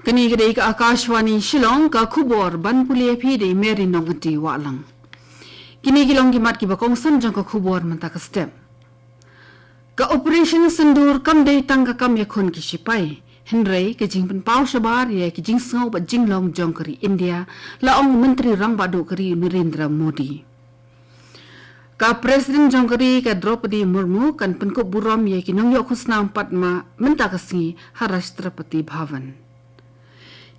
Kini kedai ke Akashwani Shillong ka khubor ban pulia phi de meri nongati walang. Kini kilong kimat ki bakong san jang ka khubor manta ka step. Ka operation sendur kam de tang ka kam yakun ki sipai. Henry ke jing pen pau shabar ye ki jing sngau ba jing long jong kari India la ong menteri rang badu kari Narendra Modi. Ka Presiden Jongkari ka Draupadi Murmu kan penkup buram ye ki nongyo khusnam Padma menta kasngi Harashtrapati Bhavan.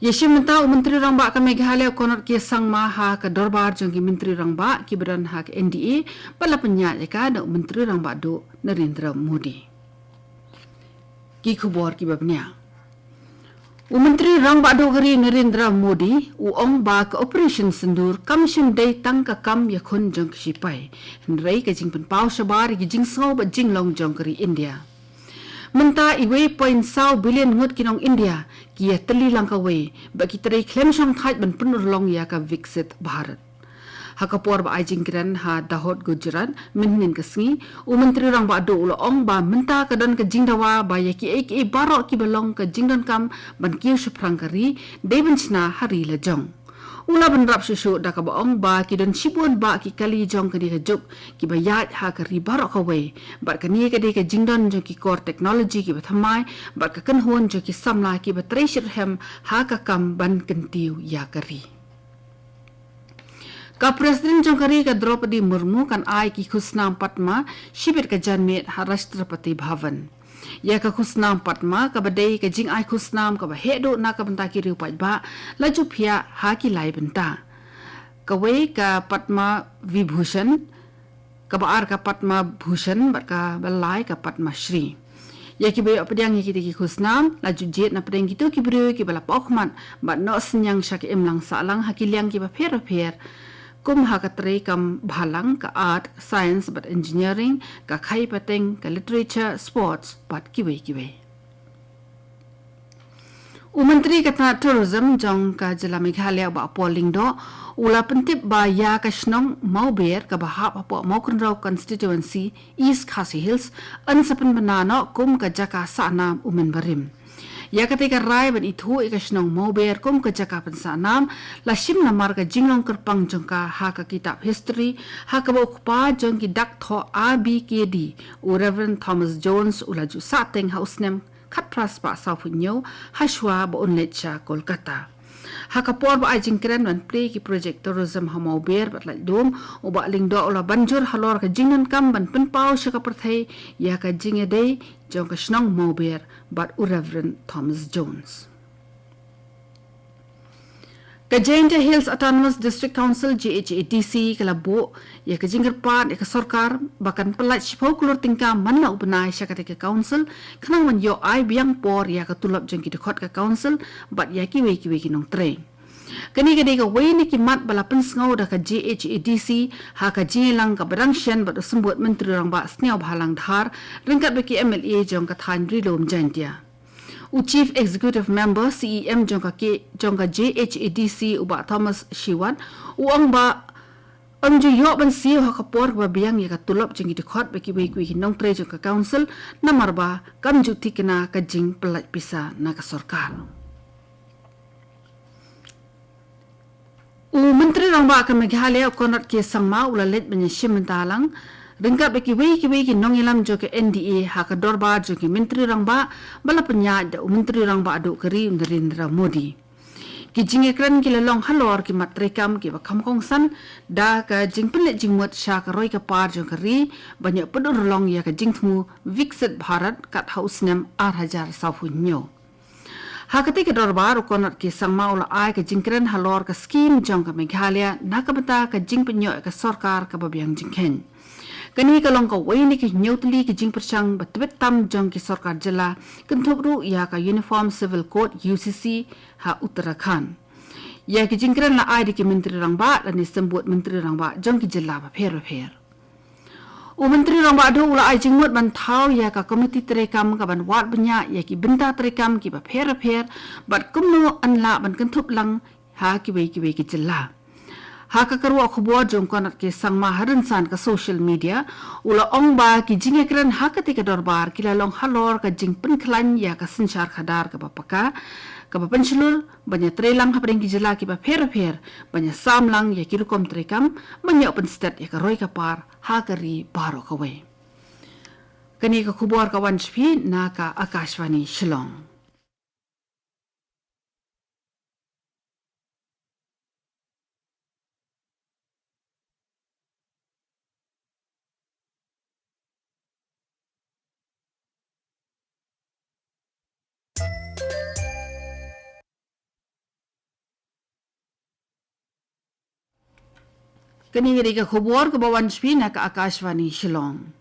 Yeshi menta Menteri Rangba ka Meghalaya konot ki sangma ha ka dorbar jongki Menteri Rangba ki badan ha ka NDA pala penya ka da Menteri Rangba do Narendra Modi. Ki khubor ki babnya. Menteri Rangba do kari Narendra Modi ong ba ka Operation Sindur Commission day tang ka kam yakun jong sipai. Henry ka jing pen pau shabar ki jing saw ba jing long jong kari India. Menta iwe point saw billion ngut kinong India ki tali lang ka we ba ki tray claim shong thait ban punur long ya ka Viksit Bharat. Hakapor ba ajing kiran ha Dahod Gujarat minnin kasngi Menteri Rang ba do ong ba menta ka dan ka jingdawa ba ya ki ek e baro ki belong ka jingdan kam ban ki suprang kari debenchna hari la jong. Ula ban rap susu da ka baong ba ki dan sibun ba ki kali jong ka di ka juk ki ba yat ha ka ri barok ka we ba ka ni ka di ka jingdan jong ki core technology ki ba thamai ba ka kan hon jong ki samla ki ba treasure hem ha ka kam ban kentiu ya ka ri. Ka Presiden Jongkari ka Draupadi Murmu kan ai ki khusnam Padma shibir ka janmet Harashtrapati Bhavan. Ya ka khusnam Padma ka badai ka jing ai khusnam ka ba hedo na ka banta ki riu pai ba la ju phia ha ki lai banta ka we ka Padma Vibhushan ka ba ar ka Padma Bhushan ba ka balai ka Padma Shri ya ki be apdyang ki ki khusnam la ju jet na pdeng gitu ki bru ki bala pokman ba no senyang syak emlang salang ha ki liang ki ba pher kum ha ka tre kam bhalang ka art science but engineering ka khai pateng ka literature sports but kiwe Menteri ka tourism jong ka jila Meghalaya ba polling do ula pentip ba ya ka snong mauber ka bahap apo Maukunrau constituency East Khasi Hills an sapen banano kum ka jaka sana umen barim. Ya ketika rai ban itu ikasnong mauber kum ke jaka pensanam la shim namar ka jinglong kerpang jongka ha ka kitab history ha ka bokpa jong ki dak tho ABKD Reverend Thomas Jones ulaju sateng hausnem khat pras pa sa punyo hashwa ba unlecha Kolkata. Hakapor ba ajing kren ban play ki project tourism ha mauber bat lai dom u ba ling do ola banjur halor ka jingnan kam ban penpau sha ka perthai ya ka jinge dei jong ka snong mauber but Reverend Thomas Jones. Ka Jaintia Hills Autonomous District Council JHATC kalabo ya ka jingger pat ya ka sarkar bahkan pelat shipau kulur tingka manna ubenai sya ka council kanang man yo ai biang por ya ka tulap jeng ki dekhot ka council bat ya ki we kinong tre. Kani ka ka we ni ki mat bala pensngau da ka JHATC ha ka jilang ka barang shen bat sembut menteri rang ba sniau bhalang dhar ringkat beki MLA jong ka than rilom Jaintia. Chief Executive Member CEM jongka JHADC uba Thomas Shiwan uang ba ju yo ban siu ha kapor ba biang ya ka tulop jeng dekhot beki we nong tre jongka council namar ba kam ju tikna ka jing pelat pisa na ka sarkar. Menteri rang ba ka Meghalaya konot ke sangma ulalet benyashim mentalang Ringkat beki wei nong ilam jo ke NDA ha ka dorbar jo ke Menteri Rangba bala penya da Menteri Rangba do kari Narendra Modi. Ki jinge kran ki long halor ki matrekam ki ba khamkong san da ka jing penlet jing mut sha ka roi ka par jo kari banyak pedur long ya ka jing thmu Viksit Bharat kat hausnem 8000 sapunyo. Ha ketika dorbar konot ki sangma ula ai ka jing kran halor ka skim jong ka Meghalaya na ka bata ka jing penyo ka sarkar ka babiang jingken. Kani kalong ka wai ni ki nyotli ki jing persang batbet tam jong ki sarkar jila kentobru ya ka Uniform Civil Code UCC ha Uttarakhand. Ya ki jing kran la ai di ki Menteri Rangba dan disebut Menteri Rangba jong ki jila ba pher. Menteri Rangba do ula ai jing mut ban thau ya ka komiti terekam ka ban wat benya ya ki benta terekam ki ba pher bat kumno anla ban kentob lang ha ki wei ki jila. Haka karwa khubor jong konat ke sangma haran san ka social media ula ong ba ki jinge kren haka tika dorbar kila long halor ka jing penklan ya ka sinchar khadar ka bapaka ka bapenchulur banya trelang ha pring ki jela ki ba pher banya samlang ya kirukom trekam banya open stat ya ka roi ka par haka ri baro ka we kani ka khubor ka wanchpi na ka Akashvani Shillong. Kani giri ka khubor ka bawanchpi na ka Akashvani Shillong.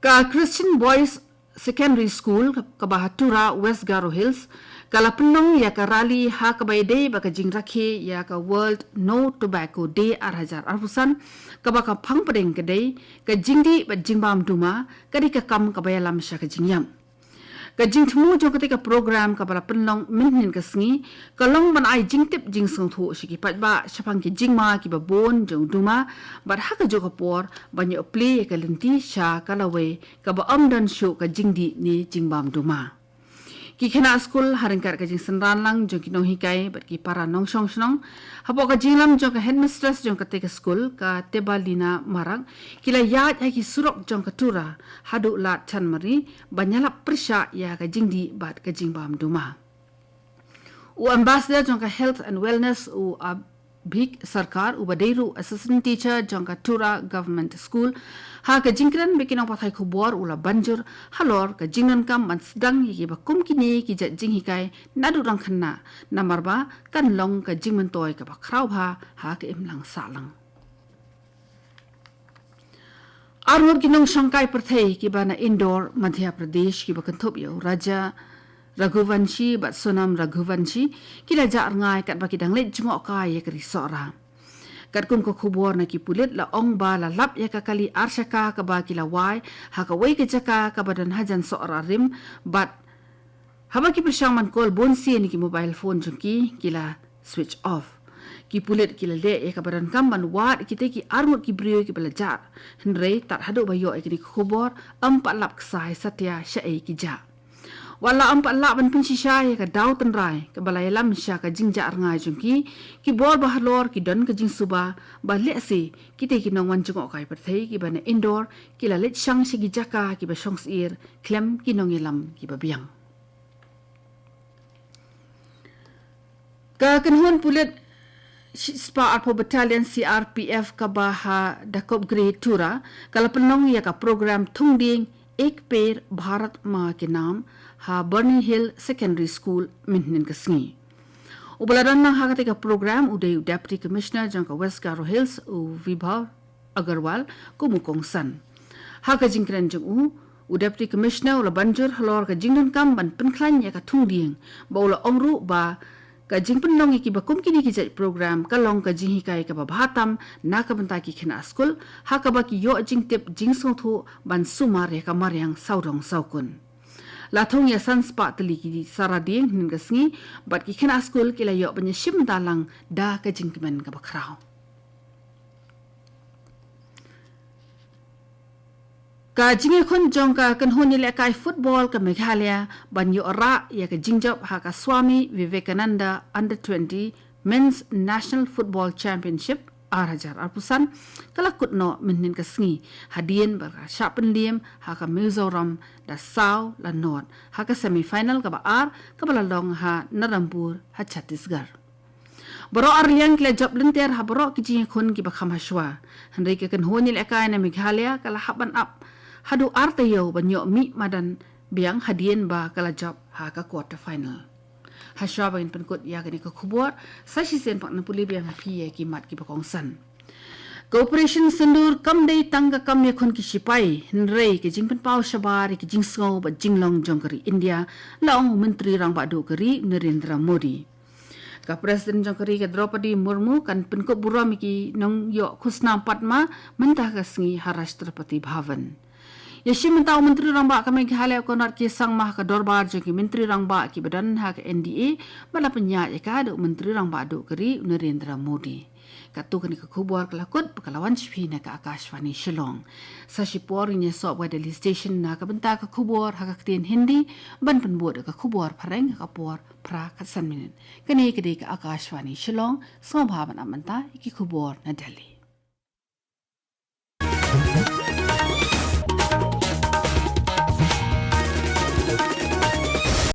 Ka Christian Boys Secondary School ka Bahatura West Garo Hills kala penong ya ka rally ha ka day ba ka jing rakhe ya ka World No Tobacco Day 2024 ka ba ka phang padeng ka day ka jingdi ba jingbam duma ka di ka kam ka bayalam sha ka jingyam ka jing thmu jo ka program ka bala penlong minhin ka sngi ka long ban ai jing tip jing song thu shi ki pat ba shapang ki jingma ki ba bon jong duma ba ha ka jo ka por ban yo play ka lenti sha ka lawe ka ba amdan shu ka jingdi ni jingbam duma ki khena school haringkar ka jing sanran lang jong ki no hikai bat ki para nong song snong hapo ka jinglam jong ka headmistress jong ka te ka school ka tebalina marang kila yat ai ki surok jong ka tura hadu lat chan mari banyala persha ya ka jingdi bat ka jingbam duma u ambassador jong ka health and wellness u big sarkar u badeiru assistant teacher jong ka tura government school ha ka jingkran bikinang pathai khubor ula banjur halor ka jingnan kam man sedang yi ba kum kini ki jat jing hikai nadu rang khanna namar ba kan long ka jingman toy ka ba khrau ha ka imlang salang arwar kinong sangkai perthai ki bana indoor madhya pradesh ki ba kanthop yo raja Raghuvanshi bat Sonam Raghuvanshi kila jar ngai kat baki dang let jungok kai ya kri sora kat kum ko khubor na ki pulit la ong ba la lap ya ka kali arshaka ka ba kila wai ha ka wei ke jaka ka badan hajan sora rim bat haba ki persang man kol bonsi ni ki mobile phone jungki kila switch off ki pulit kila le ya ka badan kam man wat ki te ki armut ki brio ki belajar hendrei tat hadu bayo ki khubor empat lap ksai satya syai ki ja wala ampat lak ban pinsisha ya ka daw tenrai ka balai lam sha ka jingja ngai jungki ki bor bahalor ki don ka jing suba ba le si ki te ki nong wan jungok kai perthei ki bana indoor ki la let shang shi gi jaka ki ba shongs ir klem ki nong ilam ki ba biang ka kenhon pulit spa arpo battalion CRPF ka ba ha dakop grade tura kala penong ya ka program thungding ek per bharat ma ke naam ha Burning Hill Secondary School minhin kasngi ubalaran nang ha ka program uday deputy commissioner jang ka West Garo Hills u Vibhav Agarwal kumukong san ha ka jingkran jang u deputy commissioner ula banjur halor ka jingdan kam ban penklan ya ka thungding ba ula ongru ba ka jingpen long ki ba kum kini ki jai program ka long ka jing hikai ka ba bhatam na ka banta ki khina school ha ka ba ki yo jing tip jing so thu ban sumar ya ka maryang saudong saukun lathong ya sanspa tali ki sarading nin ka sngi bat ki khina school ki la yo banya shim dalang da ka jingmen ka ba khrao ka jinge khon jong ka kan honi le kai football ka Meghalaya ban yo ra ya ka jingjop ha ka Swami Vivekananda Under 20 Men's National Football Championship 2024 kala kutno minnin ka sngi hadien bar ka shapen liem ha ka Mizoram da Sao la North ha ka semi final ka ba ka balalong ha Narampur ha Chhattisgarh baro arliang kla job lenter ha baro ki jinge khon ki ba khamashwa handai ka kan honi le kai na Meghalaya kala haban up hadu artayo banyo mi madan biang hadien ba kala job ha ka quarter final haswa bangin penkut ya gani ka khubor sashi sen pak na puli biang phi ye ki mat ki bakong san cooperation sendur kam dei tangga kam ye khon ki sipai nrei ki jingpen pau shabar ki jingsgo ba jinglong jongkari India laong menteri rang ba do kari Narendra Modi ka presiden jongkari ka Draupadi Murmu kan penkut buram ki nong yo khusna patma mentah ka sngi Harashtrapati Bhavan Yashim mentau Menteri Rangba kami Meghalaya konat ki sang mah ka dorbar jo ki Menteri Rangba ki badan hak NDA bala penya ya ka do Menteri Rangba do keri Narendra Modi. Katu kani ka khubor kelakut pekalawan shpi na ka Akashvani Shillong. Sa shipor nya sob wa Delhi station na ka benta ka khubor hak tin Hindi ban penbuat ka khubor pareng ka por pra ka sanmin. Kani kede ka Akashvani Shillong so bhavan amanta ki khubor na Delhi.